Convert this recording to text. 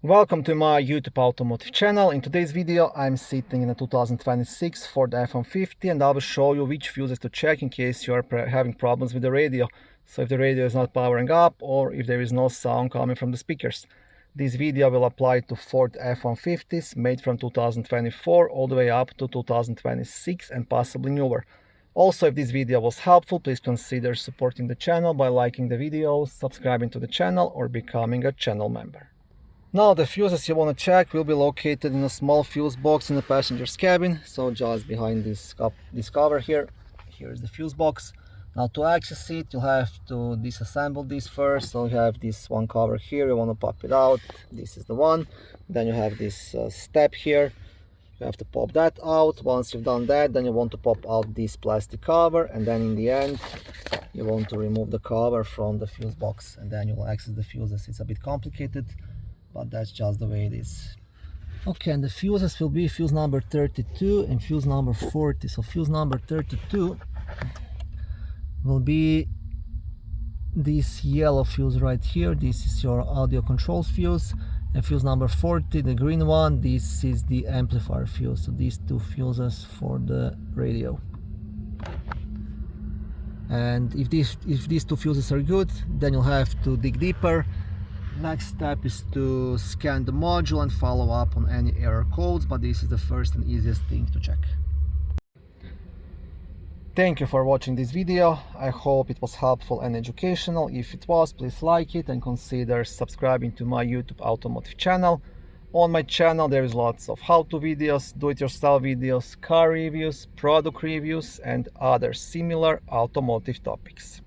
Welcome to my YouTube automotive channel. In today's video I'm sitting in a 2026 Ford F-150 and I will show you which fuses to check in case you are having problems with the radio. So if the radio is not powering up or if there is no sound coming from the speakers. This video will apply to Ford F-150s made from 2024 all the way up to 2026 and possibly newer. Also, if this video was helpful, please consider supporting the channel by liking the video, subscribing to the channel or becoming a channel member. Now the fuses you want to check will be located in a small fuse box in the passenger's cabin, so just behind this cover here. Here is the fuse box. Now to access it you'll have to disassemble this first. So you have this one cover here, you want to pop it out, this is the one. Then you have this step here, you have to pop that out. Once you've done that, then you want to pop out this plastic cover, and then in the end you want to remove the cover from the fuse box, and then you'll access the fuses. It's a bit complicated, but that's just the way it is. Okay, and the fuses will be fuse number 32 and fuse number 40. So fuse number 32 will be this yellow fuse right here. This is your audio controls fuse. And fuse number 40, the green one, this is the amplifier fuse. So these two fuses for the radio. And if these two fuses are good, then you'll have to dig deeper. Next step is to scan the module and follow up on any error codes, but this is the first and easiest thing to check. Thank you for watching this video. I hope it was helpful and educational. If it was, please like it and consider subscribing to my YouTube automotive channel. On my channel there is lots of how-to videos, do-it-yourself videos, car reviews, product reviews and other similar automotive topics.